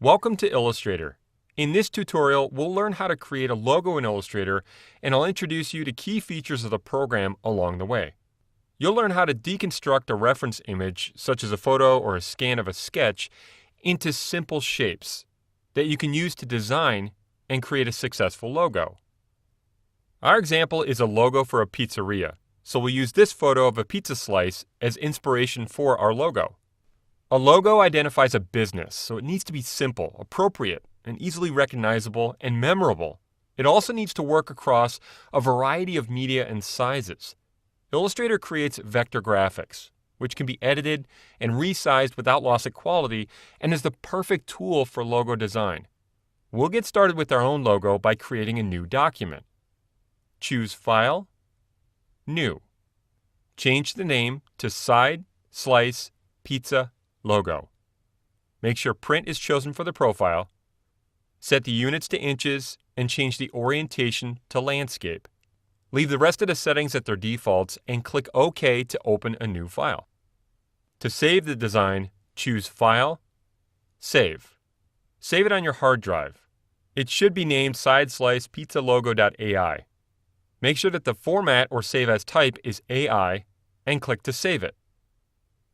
Welcome to Illustrator. In this tutorial, we'll learn how to create a logo in Illustrator, and I'll introduce you to key features of the program along the way. You'll learn how to deconstruct a reference image, such as a photo or a scan of a sketch, into simple shapes that you can use to design and create a successful logo. Our example is a logo for a pizzeria, so we'll use this photo of a pizza slice as inspiration for our logo. A logo identifies a business, so it needs to be simple, appropriate, and easily recognizable and memorable. It also needs to work across a variety of media and sizes. Illustrator creates vector graphics, which can be edited and resized without loss of quality and is the perfect tool for logo design. We'll get started with our own logo by creating a new document. Choose File, New. Change the name to Side, Slice, Pizza, Logo. Make sure Print is chosen for the profile. Set the units to inches and change the orientation to landscape. Leave the rest of the settings at their defaults and click OK to open a new file. To save the design, choose File, Save. Save it on your hard drive. It should be named SideSlicePizzaLogo.ai. Make sure that the format or save as type is AI and click to save it.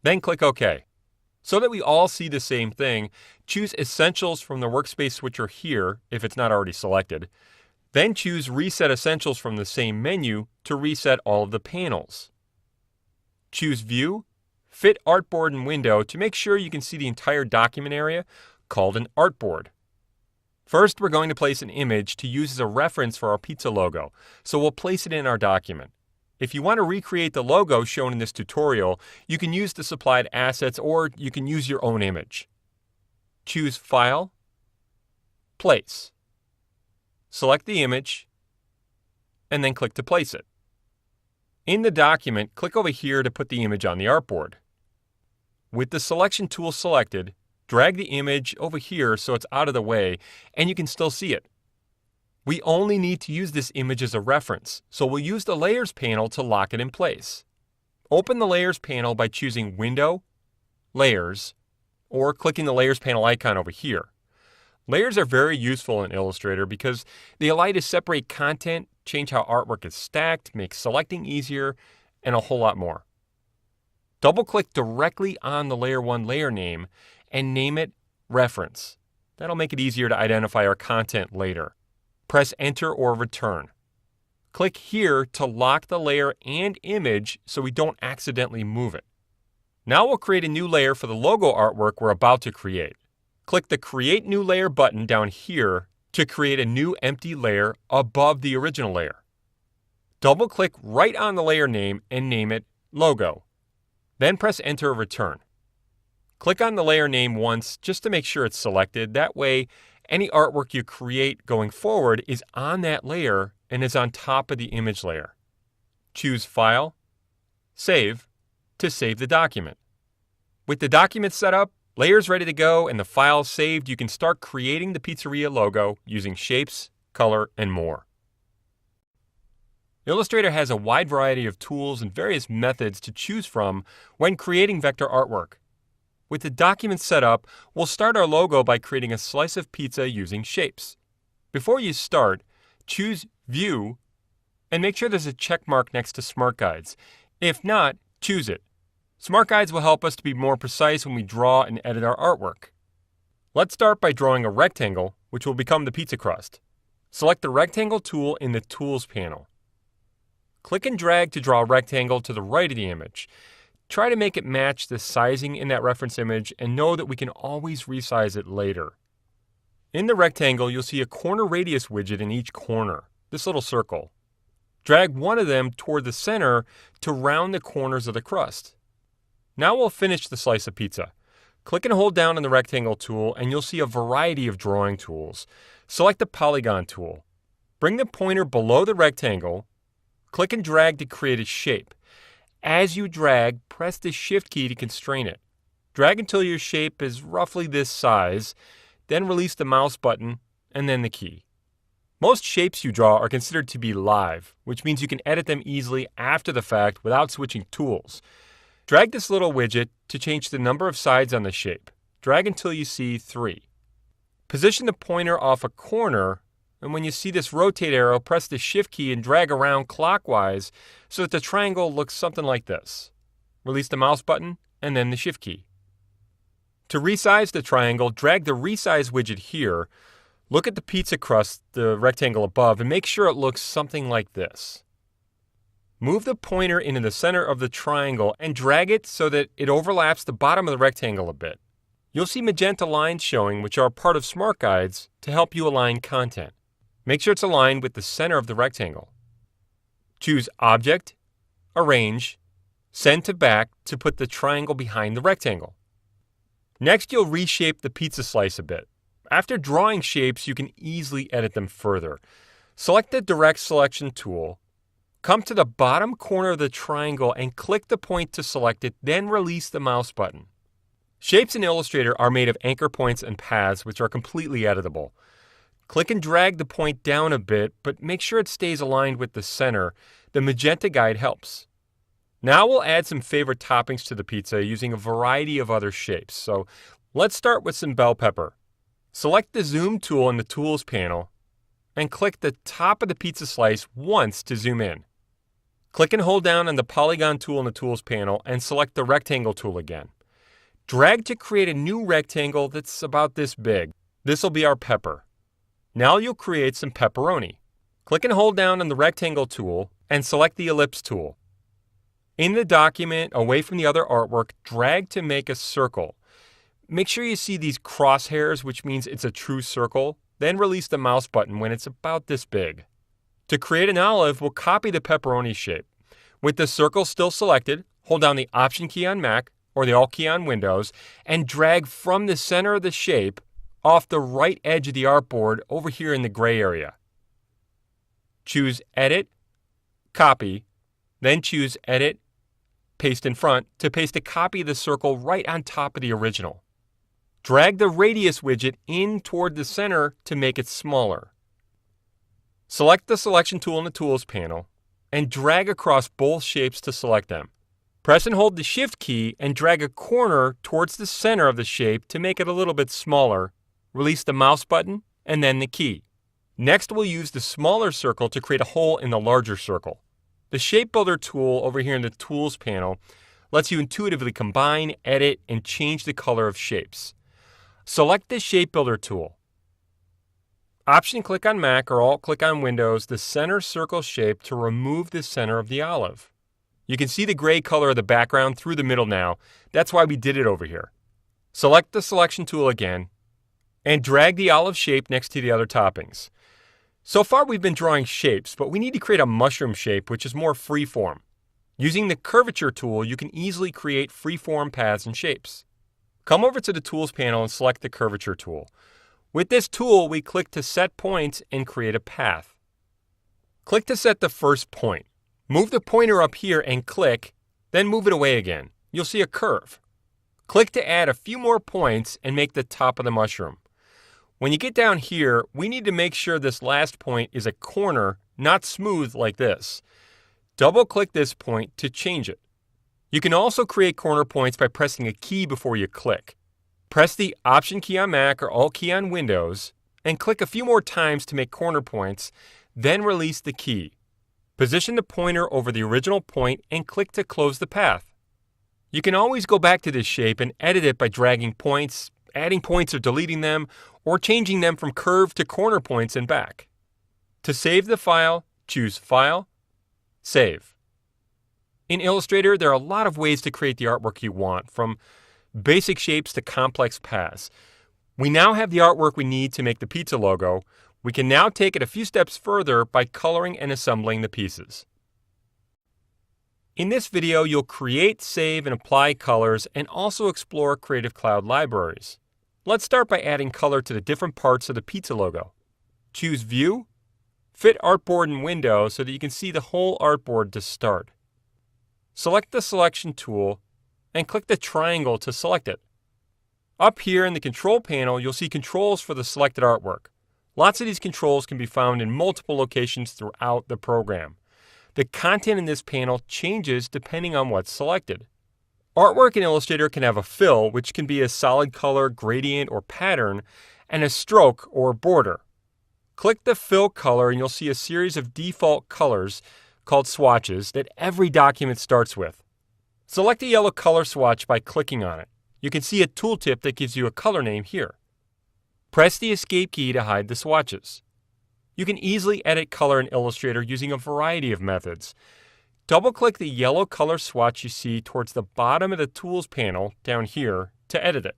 Then click OK. So that we all see the same thing, choose Essentials from the Workspace switcher here if it's not already selected. Then choose Reset Essentials from the same menu to reset all of the panels. Choose View, Fit Artboard and Window to make sure you can see the entire document area, called an artboard. First, we're going to place an image to use as a reference for our pizza logo, so we'll place it in our document. If you want to recreate the logo shown in this tutorial, you can use the supplied assets or you can use your own image. Choose File, Place. Select the image, and then click to place it. In the document, click over here to put the image on the artboard. With the selection tool selected, drag the image over here so it's out of the way, and you can still see it. We only need to use this image as a reference, so we'll use the Layers panel to lock it in place. Open the Layers panel by choosing Window, Layers, or clicking the Layers panel icon over here. Layers are very useful in Illustrator because they allow you to separate content, change how artwork is stacked, make selecting easier, and a whole lot more. Double-click directly on the Layer 1 layer name and name it Reference. That'll make it easier to identify our content later. Press Enter or Return. Click here to lock the layer and image so we don't accidentally move it. Now we'll create a new layer for the logo artwork we're about to create. Click the Create New Layer button down here to create a new empty layer above the original layer. Double-click right on the layer name and name it Logo. Then press Enter or Return. Click on the layer name once just to make sure it's selected. That way, any artwork you create going forward is on that layer and is on top of the image layer. Choose File, Save to save the document. With the document set up, layers ready to go, and the file saved, you can start creating the pizzeria logo using shapes, color, and more. Illustrator has a wide variety of tools and various methods to choose from when creating vector artwork. With the document set up, we'll start our logo by creating a slice of pizza using shapes. Before you start, choose View and make sure there's a check mark next to Smart Guides. If not, choose it. Smart Guides will help us to be more precise when we draw and edit our artwork. Let's start by drawing a rectangle, which will become the pizza crust. Select the Rectangle tool in the Tools panel. Click and drag to draw a rectangle to the right of the image. Try to make it match the sizing in that reference image and know that we can always resize it later. In the rectangle, you'll see a corner radius widget in each corner, this little circle. Drag one of them toward the center to round the corners of the crust. Now we'll finish the slice of pizza. Click and hold down on the Rectangle tool and you'll see a variety of drawing tools. Select the Polygon tool. Bring the pointer below the rectangle. Click and drag to create a shape. As you drag, press the Shift key to constrain it. Drag until your shape is roughly this size, then release the mouse button and then the key. Most shapes you draw are considered to be live, which means you can edit them easily after the fact without switching tools. Drag this little widget to change the number of sides on the shape. Drag until you see 3. Position the pointer off a corner, and when you see this rotate arrow, press the Shift key and drag around clockwise so that the triangle looks something like this. Release the mouse button and then the Shift key. To resize the triangle, drag the Resize widget here. Look at the pizza crust, the rectangle above, and make sure it looks something like this. Move the pointer into the center of the triangle and drag it so that it overlaps the bottom of the rectangle a bit. You'll see magenta lines showing, which are part of Smart Guides to help you align content. Make sure it's aligned with the center of the rectangle. Choose Object, Arrange, Send to Back to put the triangle behind the rectangle. Next, you'll reshape the pizza slice a bit. After drawing shapes, you can easily edit them further. Select the Direct Selection tool, come to the bottom corner of the triangle and click the point to select it, then release the mouse button. Shapes in Illustrator are made of anchor points and paths, which are completely editable. Click and drag the point down a bit, but make sure it stays aligned with the center. The magenta guide helps. Now we'll add some favorite toppings to the pizza using a variety of other shapes. So let's start with some bell pepper. Select the Zoom tool in the Tools panel and click the top of the pizza slice once to zoom in. Click and hold down on the Polygon tool in the Tools panel and select the Rectangle tool again. Drag to create a new rectangle that's about this big. This will be our pepper. Now you'll create some pepperoni. Click and hold down on the Rectangle tool and select the Ellipse tool. In the document, away from the other artwork, drag to make a circle. Make sure you see these crosshairs, which means it's a true circle. Then release the mouse button when it's about this big. To create an olive, we'll copy the pepperoni shape. With the circle still selected, hold down the Option key on Mac or the Alt key on Windows and drag from the center of the shape off the right edge of the artboard over here in the gray area. Choose Edit, Copy, then choose Edit, Paste in Front to paste a copy of the circle right on top of the original. Drag the Radius widget in toward the center to make it smaller. Select the Selection tool in the Tools panel and drag across both shapes to select them. Press and hold the Shift key and drag a corner towards the center of the shape to make it a little bit smaller. Release the mouse button and then the key. Next, we'll use the smaller circle to create a hole in the larger circle. The Shape Builder tool over here in the Tools panel lets you intuitively combine, edit, and change the color of shapes. Select the Shape Builder tool. Option click on Mac or Alt click on Windows the center circle shape to remove the center of the olive. You can see the gray color of the background through the middle now. That's why we did it over here. Select the Selection tool again and drag the olive shape next to the other toppings. So far we've been drawing shapes, but we need to create a mushroom shape which is more freeform. Using the Curvature tool, you can easily create freeform paths and shapes. Come over to the Tools panel and select the Curvature tool. With this tool, we click to set points and create a path. Click to set the first point. Move the pointer up here and click, then move it away again. You'll see a curve. Click to add a few more points and make the top of the mushroom. When you get down here, we need to make sure this last point is a corner, not smooth like this. Double-click this point to change it. You can also create corner points by pressing a key before you click. Press the Option key on Mac or Alt key on Windows and click a few more times to make corner points, then release the key. Position the pointer over the original point and click to close the path. You can always go back to this shape and edit it by dragging points, adding points or deleting them, or changing them from curve to corner points and back. To save the file, choose File, Save. In Illustrator, there are a lot of ways to create the artwork you want, from basic shapes to complex paths. We now have the artwork we need to make the pizza logo. We can now take it a few steps further by coloring and assembling the pieces. In this video, you'll create, save, and apply colors and also explore Creative Cloud libraries. Let's start by adding color to the different parts of the pizza logo. Choose View, Fit Artboard and Window so that you can see the whole artboard to start. Select the Selection tool and click the triangle to select it. Up here in the Control panel, you'll see controls for the selected artwork. Lots of these controls can be found in multiple locations throughout the program. The content in this panel changes depending on what's selected. Artwork in Illustrator can have a fill, which can be a solid color, gradient, or pattern, and a stroke or border. Click the fill color and you'll see a series of default colors called swatches that every document starts with. Select a yellow color swatch by clicking on it. You can see a tooltip that gives you a color name here. Press the Escape key to hide the swatches. You can easily edit color in Illustrator using a variety of methods. Double-click the yellow color swatch you see towards the bottom of the Tools panel down here to edit it.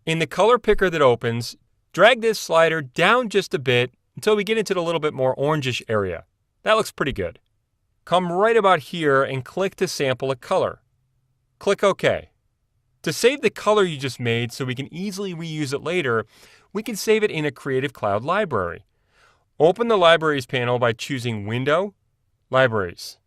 In the color picker that opens, drag this slider down just a bit until we get into the little bit more orangish area. That looks pretty good. Come right about here and click to sample a color. Click OK. To save the color you just made so we can easily reuse it later, we can save it in a Creative Cloud library. Open the Libraries panel by choosing Window, Libraries.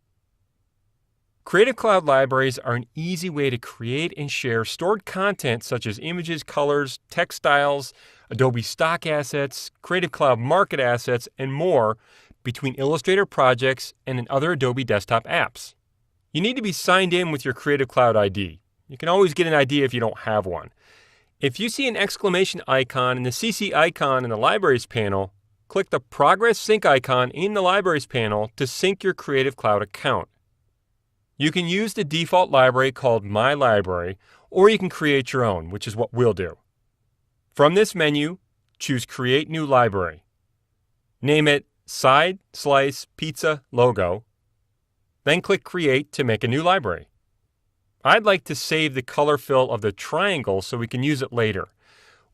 Creative Cloud libraries are an easy way to create and share stored content such as images, colors, text styles, Adobe stock assets, Creative Cloud market assets, and more between Illustrator projects and in other Adobe desktop apps. You need to be signed in with your Creative Cloud ID. You can always get an ID if you don't have one. If you see an exclamation icon and the CC icon in the Libraries panel, click the Progress Sync icon in the Libraries panel to sync your Creative Cloud account. You can use the default library called My Library, or you can create your own, which is what we'll do. From this menu, choose Create New Library. Name it Side Slice Pizza Logo. Then click Create to make a new library. I'd like to save the color fill of the triangle so we can use it later.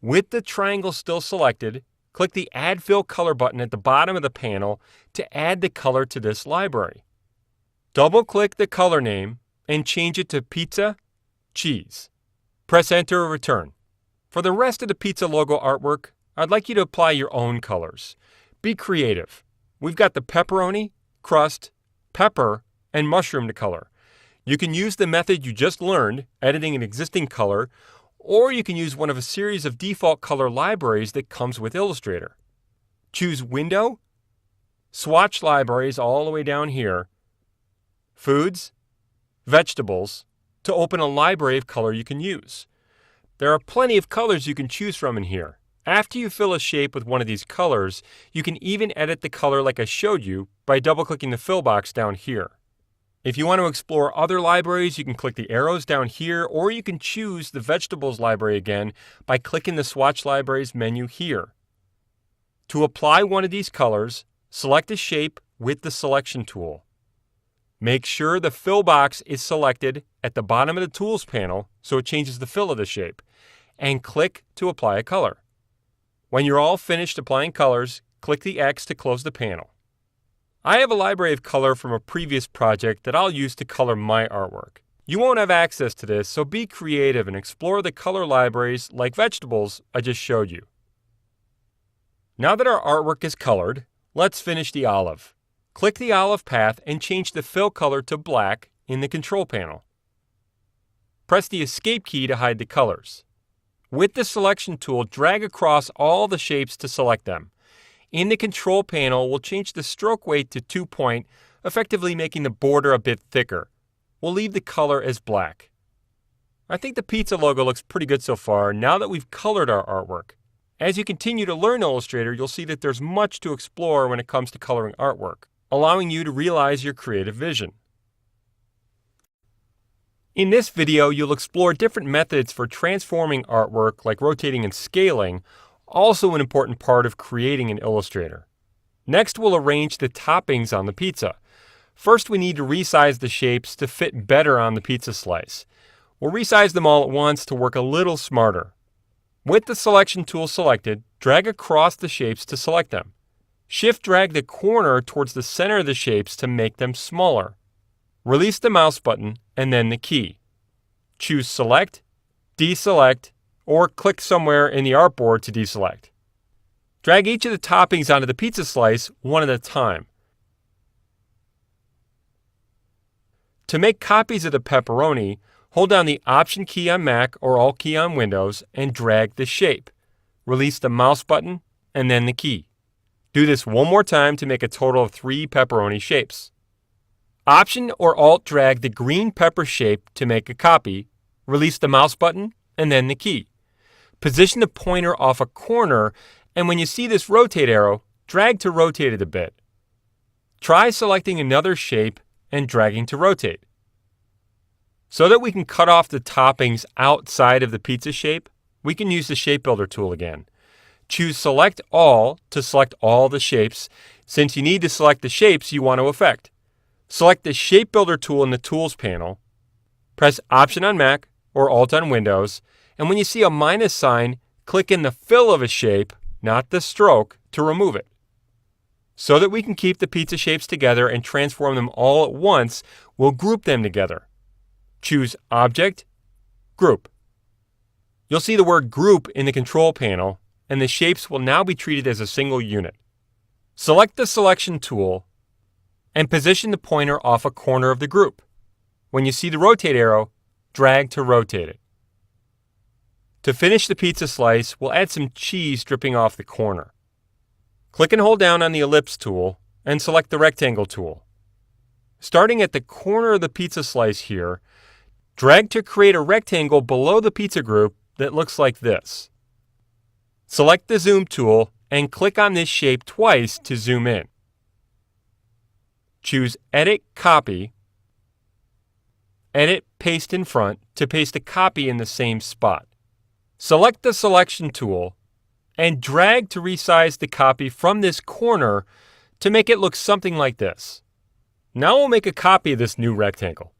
With the triangle still selected, click the Add Fill Color button at the bottom of the panel to add the color to this library. Double-click the color name and change it to Pizza Cheese. Press Enter or Return. For the rest of the pizza logo artwork, I'd like you to apply your own colors. Be creative. We've got the pepperoni, crust, pepper, and mushroom to color. You can use the method you just learned, editing an existing color, or you can use one of a series of default color libraries that comes with Illustrator. Choose Window, Swatch Libraries all the way down here, Foods, Vegetables, to open a library of color you can use. There are plenty of colors you can choose from in here. After you fill a shape with one of these colors, you can even edit the color like I showed you by double-clicking the fill box down here. If you want to explore other libraries, you can click the arrows down here, or you can choose the Vegetables library again by clicking the Swatch Libraries menu here. To apply one of these colors, select a shape with the Selection tool. Make sure the fill box is selected at the bottom of the Tools panel so it changes the fill of the shape, and click to apply a color. When you're all finished applying colors, click the X to close the panel. I have a library of color from a previous project that I'll use to color my artwork. You won't have access to this, so be creative and explore the color libraries like Vegetables I just showed you. Now that our artwork is colored, let's finish the olive. Click the olive path and change the fill color to black in the Control panel. Press the Escape key to hide the colors. With the Selection tool, drag across all the shapes to select them. In the Control panel, we'll change the stroke weight to 2 point, effectively making the border a bit thicker. We'll leave the color as black. I think the pizza logo looks pretty good so far now that we've colored our artwork. As you continue to learn Illustrator, you'll see that there's much to explore when it comes to coloring artwork, allowing you to realize your creative vision. In this video, you'll explore different methods for transforming artwork like rotating and scaling, also an important part of creating in Illustrator. Next, we'll arrange the toppings on the pizza. First, we need to resize the shapes to fit better on the pizza slice. We'll resize them all at once to work a little smarter. With the Selection tool selected, drag across the shapes to select them. Shift-drag the corner towards the center of the shapes to make them smaller. Release the mouse button and then the key. Choose Select, Deselect, or click somewhere in the artboard to deselect. Drag each of the toppings onto the pizza slice one at a time. To make copies of the pepperoni, hold down the Option key on Mac or Alt key on Windows and drag the shape. Release the mouse button and then the key. Do this one more time to make a total of 3 pepperoni shapes. Option or Alt drag the green pepper shape to make a copy, release the mouse button, and then the key. Position the pointer off a corner, and when you see this rotate arrow, drag to rotate it a bit. Try selecting another shape and dragging to rotate. So that we can cut off the toppings outside of the pizza shape, we can use the Shape Builder tool again. Choose Select All to select all the shapes, since you need to select the shapes you want to affect. Select the Shape Builder tool in the Tools panel. Press Option on Mac or Alt on Windows, and when you see a minus sign, click in the fill of a shape, not the stroke, to remove it. So that we can keep the pizza shapes together and transform them all at once, we'll group them together. Choose Object, Group. You'll see the word Group in the Control panel, and the shapes will now be treated as a single unit. Select the Selection tool and position the pointer off a corner of the group. When you see the rotate arrow, drag to rotate it. To finish the pizza slice, we'll add some cheese dripping off the corner. Click and hold down on the Ellipse tool and select the Rectangle tool. Starting at the corner of the pizza slice here, drag to create a rectangle below the pizza group that looks like this. Select the Zoom tool and click on this shape twice to zoom in. Choose Edit Copy, Edit Paste in Front to paste a copy in the same spot. Select the Selection tool and drag to resize the copy from this corner to make it look something like this. Now we'll make a copy of this new rectangle.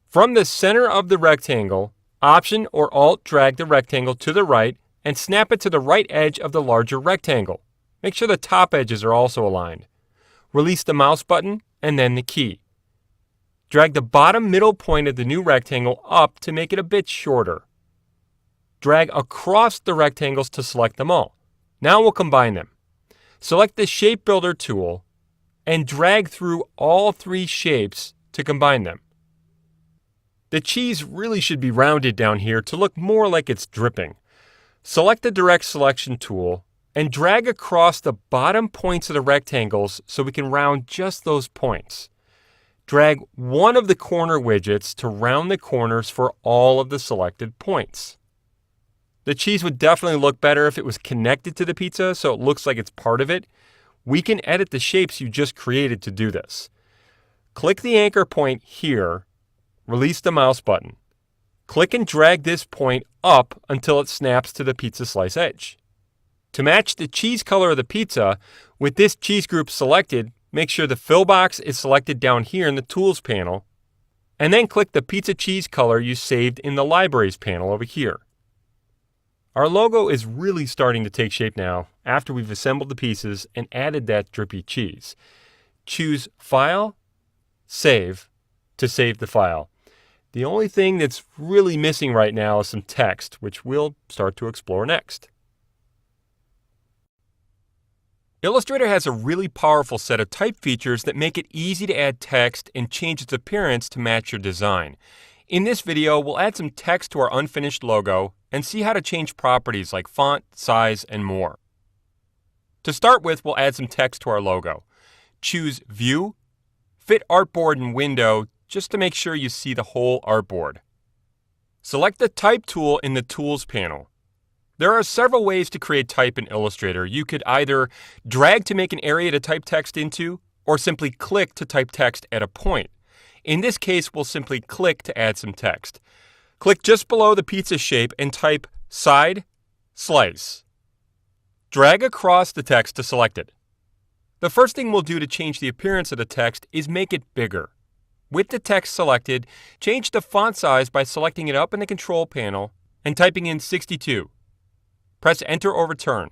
From the center of the rectangle, Option or Alt drag the rectangle to the right and snap it to the right edge of the larger rectangle. Make sure the top edges are also aligned. Release the mouse button and then the key. Drag the bottom middle point of the new rectangle up to make it a bit shorter. Drag across the rectangles to select them all. Now we'll combine them. Select the Shape Builder tool and drag through all three shapes to combine them. The cheese really should be rounded down here to look more like it's dripping. Select the Direct Selection tool and drag across the bottom points of the rectangles so we can round just those points. Drag one of the corner widgets to round the corners for all of the selected points. The cheese would definitely look better if it was connected to the pizza so it looks like it's part of it. We can edit the shapes you just created to do this. Click the anchor point here, release the mouse button. Click and drag this point up until it snaps to the pizza slice edge. To match the cheese color of the pizza, with this cheese group selected, make sure the fill box is selected down here in the Tools panel, and then click the pizza cheese color you saved in the Libraries panel over here. Our logo is really starting to take shape now after we've assembled the pieces and added that drippy cheese. Choose File, Save to save the file. The only thing that's really missing right now is some text, which we'll start to explore next. Illustrator has a really powerful set of type features that make it easy to add text and change its appearance to match your design. In this video, we'll add some text to our unfinished logo and see how to change properties like font, size, and more. To start with, we'll add some text to our logo. Choose View, Fit Artboard and Window just to make sure you see the whole artboard. Select the Type tool in the Tools panel. There are several ways to create type in Illustrator. You could either drag to make an area to type text into, or simply click to type text at a point. In this case, we'll simply click to add some text. Click just below the pizza shape and type Side, Slice. Drag across the text to select it. The first thing we'll do to change the appearance of the text is make it bigger. With the text selected, change the font size by selecting it up in the Control panel and typing in 62. Press Enter or Return.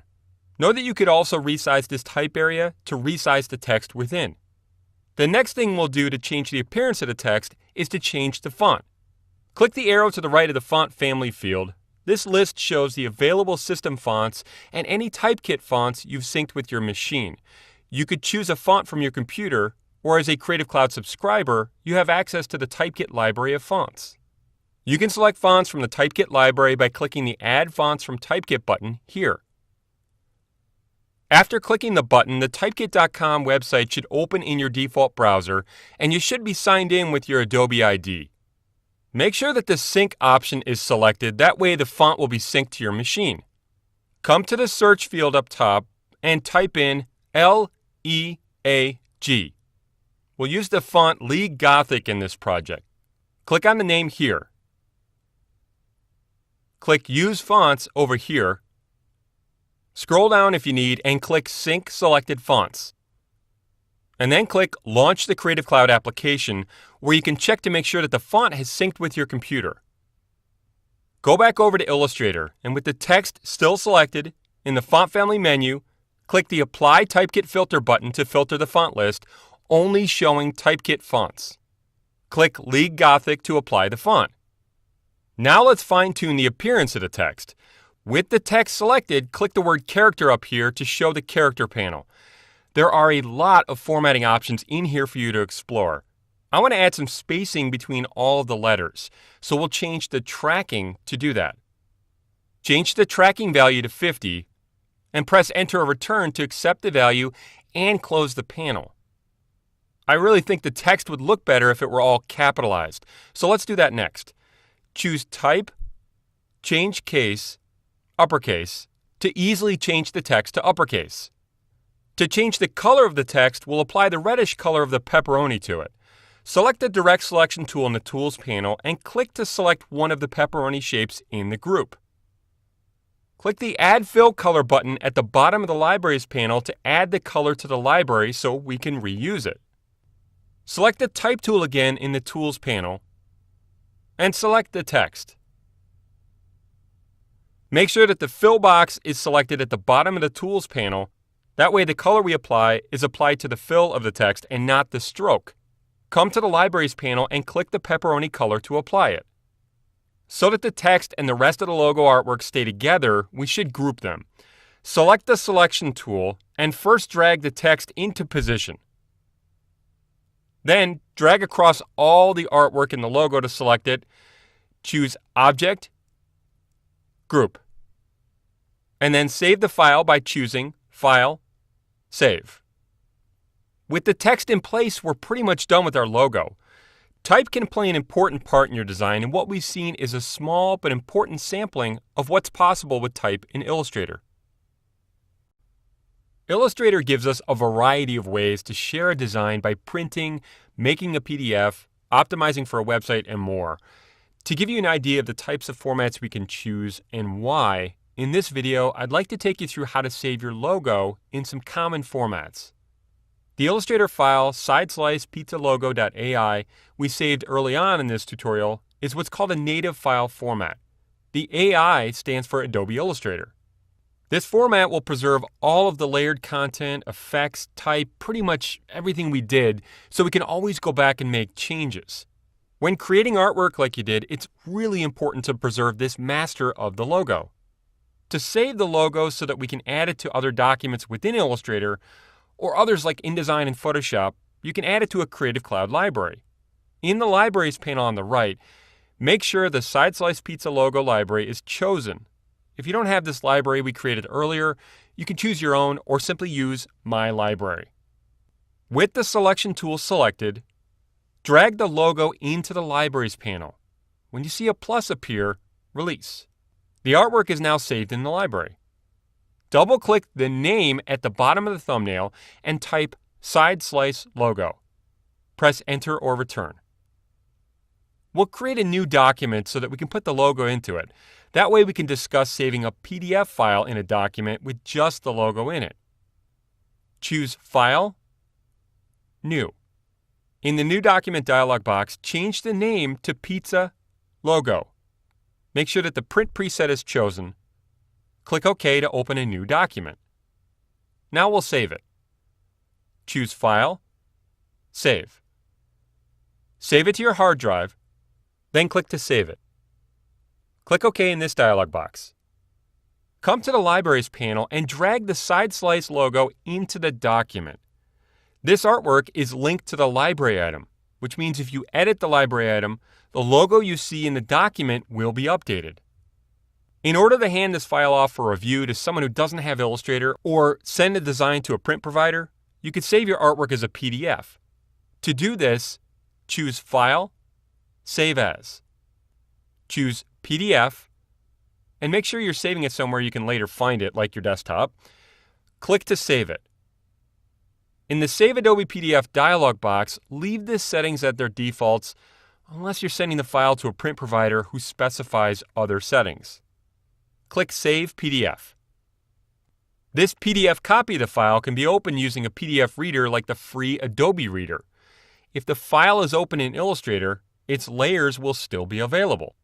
Know that you could also resize this type area to resize the text within. The next thing we'll do to change the appearance of the text is to change the font. Click the arrow to the right of the Font Family field. This list shows the available system fonts and any Typekit fonts you've synced with your machine. You could choose a font from your computer, or as a Creative Cloud subscriber, you have access to the Typekit library of fonts. You can select fonts from the Typekit library by clicking the Add Fonts from Typekit button here. After clicking the button, the typekit.com website should open in your default browser, and you should be signed in with your Adobe ID. Make sure that the sync option is selected, that way the font will be synced to your machine. Come to the search field up top and type in LEAG. We'll use the font League Gothic in this project. Click on the name here. Click Use Fonts over here. Scroll down if you need and click Sync Selected Fonts. And then click Launch the Creative Cloud application, where you can check to make sure that the font has synced with your computer. Go back over to Illustrator, and with the text still selected, in the Font Family menu, click the Apply Typekit Filter button to filter the font list, only showing Typekit fonts. Click League Gothic to apply the font. Now let's fine-tune the appearance of the text. With the text selected, click the word Character up here to show the Character panel. There are a lot of formatting options in here for you to explore. I want to add some spacing between all of the letters, so we'll change the tracking to do that. Change the tracking value to 50 and press Enter or Return to accept the value and close the panel. I really think the text would look better if it were all capitalized, so let's do that next. Choose Type, Change Case, Uppercase to easily change the text to uppercase. To change the color of the text, we'll apply the reddish color of the pepperoni to it. Select the Direct Selection tool in the Tools panel and click to select one of the pepperoni shapes in the group. Click the Add Fill Color button at the bottom of the Libraries panel to add the color to the library so we can reuse it. Select the Type tool again in the Tools panel and select the text. Make sure that the Fill box is selected at the bottom of the Tools panel. That way the color we apply is applied to the fill of the text and not the stroke. Come to the Libraries panel and click the pepperoni color to apply it. So that the text and the rest of the logo artwork stay together, we should group them. Select the Selection tool and first drag the text into position. Then drag across all the artwork in the logo to select it. Choose Object, Group, and then save the file by choosing File, Save. With the text in place, we're pretty much done with our logo. Type can play an important part in your design, and what we've seen is a small but important sampling of what's possible with type in Illustrator. Illustrator gives us a variety of ways to share a design by printing, making a PDF, optimizing for a website, and more. To give you an idea of the types of formats we can choose and why, in this video, I'd like to take you through how to save your logo in some common formats. The Illustrator file sideslicepizzalogo.ai we saved early on in this tutorial is what's called a native file format. The AI stands for Adobe Illustrator. This format will preserve all of the layered content, effects, type, pretty much everything we did, so we can always go back and make changes. When creating artwork like you did, it's really important to preserve this master of the logo. To save the logo so that we can add it to other documents within Illustrator, or others like InDesign and Photoshop, you can add it to a Creative Cloud library. In the Libraries panel on the right, make sure the Side Slice Pizza logo library is chosen. If you don't have this library we created earlier, you can choose your own or simply use My Library. With the Selection tool selected, drag the logo into the Libraries panel. When you see a plus appear, release. The artwork is now saved in the library. Double-click the name at the bottom of the thumbnail and type Side Slice Logo. Press Enter or Return. We'll create a new document so that we can put the logo into it. That way we can discuss saving a PDF file in a document with just the logo in it. Choose File, New. In the New Document dialog box, change the name to Pizza Logo. Make sure that the print preset is chosen. Click OK to open a new document. Now we'll save it. Choose File, Save. Save it to your hard drive, then click to save it. Click OK in this dialog box. Come to the Libraries panel and drag the Side Slice logo into the document. This artwork is linked to the library item, which means if you edit the library item, the logo you see in the document will be updated. In order to hand this file off for review to someone who doesn't have Illustrator or send a design to a print provider, you could save your artwork as a PDF. To do this, choose File, Save As. Choose PDF, and make sure you're saving it somewhere you can later find it, like your desktop. Click to save it. In the Save Adobe PDF dialog box, leave the settings at their defaults unless you're sending the file to a print provider who specifies other settings. Click Save PDF. This PDF copy of the file can be opened using a PDF reader like the free Adobe Reader. If the file is open in Illustrator, its layers will still be available.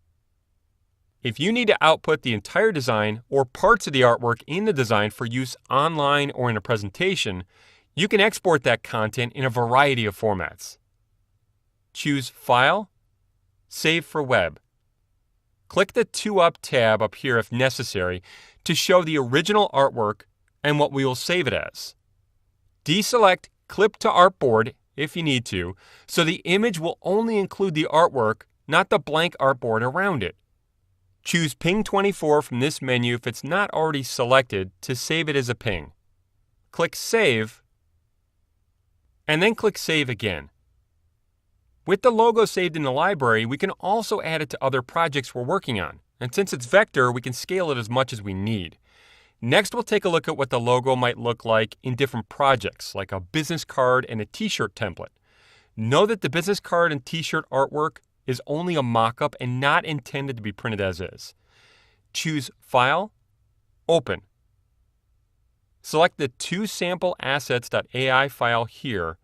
If you need to output the entire design or parts of the artwork in the design for use online or in a presentation, you can export that content in a variety of formats. Choose File, Save for Web. Click the 2-up tab up here if necessary to show the original artwork and what we will save it as. Deselect Clip to Artboard if you need to, so the image will only include the artwork, not the blank artboard around it. Choose Ping 24 from this menu if it's not already selected to save it as a ping. Click Save, and then click Save again. With the logo saved in the library, we can also add it to other projects we're working on. And since it's vector, we can scale it as much as we need. Next, we'll take a look at what the logo might look like in different projects, like a business card and a t-shirt template. Know that the business card and t-shirt artwork is only a mock-up and not intended to be printed as is. Choose File, Open. Select the toSampleAssets.ai file here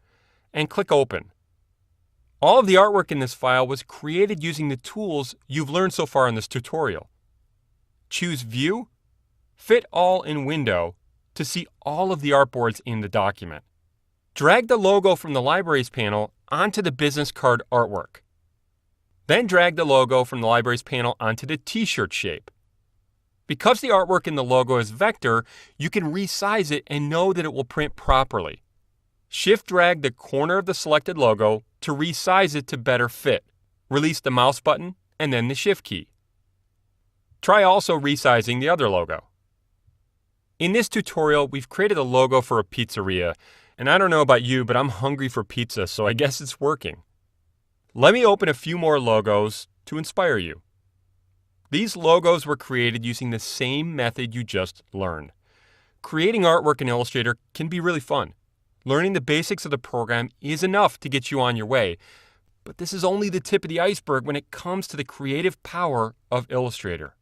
and click Open. All of the artwork in this file was created using the tools you've learned so far in this tutorial. Choose View, Fit All in Window to see all of the artboards in the document. Drag the logo from the Libraries panel onto the business card artwork. Then drag the logo from the Libraries panel onto the t-shirt shape. Because the artwork in the logo is vector, you can resize it and know that it will print properly. Shift-drag the corner of the selected logo to resize it to better fit. Release the mouse button and then the Shift key. Try also resizing the other logo. In this tutorial, we've created a logo for a pizzeria, and I don't know about you, but I'm hungry for pizza, so I guess it's working. Let me open a few more logos to inspire you. These logos were created using the same method you just learned. Creating artwork in Illustrator can be really fun. Learning the basics of the program is enough to get you on your way, but this is only the tip of the iceberg when it comes to the creative power of Illustrator.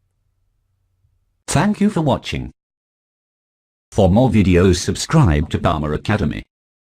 Thank you for watching. For more videos, subscribe to Dharma Academy.